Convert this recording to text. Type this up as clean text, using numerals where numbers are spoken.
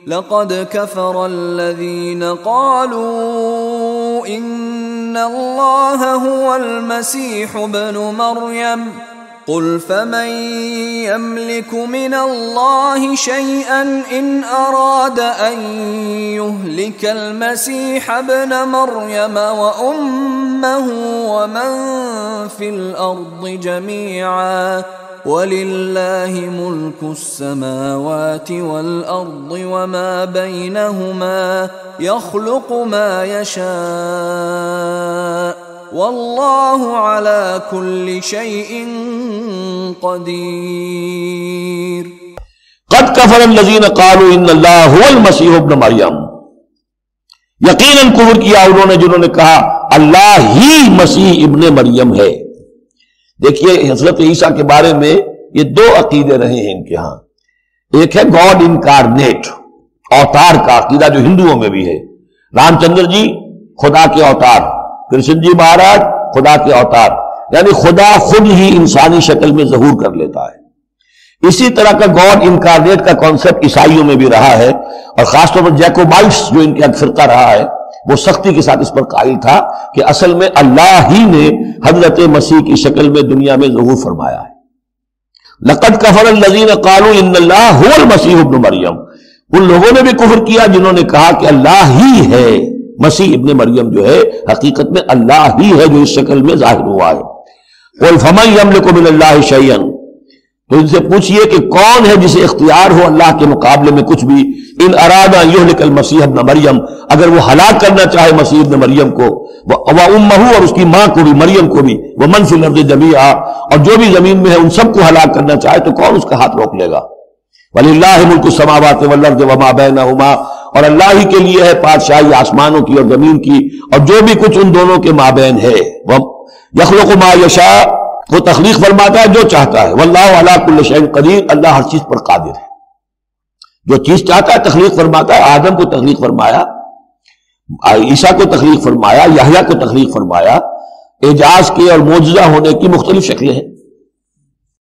لقد كفر الذين قالوا إن الله هو المسيح ابن مريم قل فمن يملك من الله شيئا إن أراد أن يهلك المسيح ابن مريم وأمه ومن في الأرض جميعا وَلِلَّهِ مُلْكُ السَّمَاوَاتِ وَالْأَرْضِ وَمَا بَيْنَهُمَا يَخْلُقُ مَا يَشَاءُ وَاللَّهُ عَلَى كُلِّ شَيْءٍ قَدِيرٌ قد کفر الذین قالوا ان اللہ هو المسیح ابن مریم، یقیناً کفر کیا انہوں نے جنہوں نے کہا اللہ ہی مسیح ابن مریم ہے۔ دیکھیے حضرت عیسیٰ کے بارے میں یہ دو عقیدے رہے ہیں ان کے ہاں۔ ایک ہے گاڈ انکارنیٹ، اوتار کا عقیدہ جو ہندوؤں میں بھی ہے، رام چندر جی خدا کے اوتار، کرشن جی مہاراج خدا کے اوتار، یعنی خدا خود ہی انسانی شکل میں ظہور کر لیتا ہے۔ اسی طرح کا گاڈ انکارنیٹ کا کانسیپٹ عیسائیوں میں بھی رہا ہے، اور خاص طور پر جیکوبائٹس جو ان کا فرقہ رہا ہے وہ سختی کے ساتھ اس پر قائل تھا کہ اصل میں اللہ ہی نے حضرت مسیح کی شکل میں دنیا میں ظہور فرمایا ہے۔ لقد کفر الذین قالوا ان اللہ هو المسیح ابن مریم، ان لوگوں نے بھی کفر کیا جنہوں نے کہا کہ اللہ ہی ہے، مسیح ابن مریم جو ہے حقیقت میں اللہ ہی ہے جو اس شکل میں ظاہر ہوا ہے۔ قل فمن یملک من اللہ شیئا، تو ان سے پوچھئے کہ کون ہے جسے اختیار ہو اللہ کے مقابلے میں کچھ بھی، ان ارادہ یہلک المسیح ابن مریم، اگر وہ ہلاک کرنا چاہے مسیح ابن مریم کو، وامہ اور اس کی ماں کو بھی، مریم کو بھی، ومن فی الارض جمیعا اور جو بھی زمین میں ہے ان سب کو ہلاک کرنا چاہے تو کون اس کا ہاتھ روک لے گا؟ وللہ ملک السماوات والارض وما بینہما، اور اللہ ہی کے لیے ہے بادشاہی آسمانوں کی اور زمین کی اور جو بھی کچھ ان دونوں کے مابین ہے۔ یخلق ما یشاء، وہ تخلیق فرماتا ہے جو چاہتا ہے، واللہ علی کل شیء قدیر، اللہ ہر چیز پر قادر ہے، جو چیز چاہتا ہے تخلیق فرماتا ہے۔ آدم کو تخلیق فرمایا، عیسیٰ کو تخلیق فرمایا، یحییٰ کو تخلیق فرمایا۔ اعجاز کے اور معجزہ ہونے کی مختلف شکلیں ہیں۔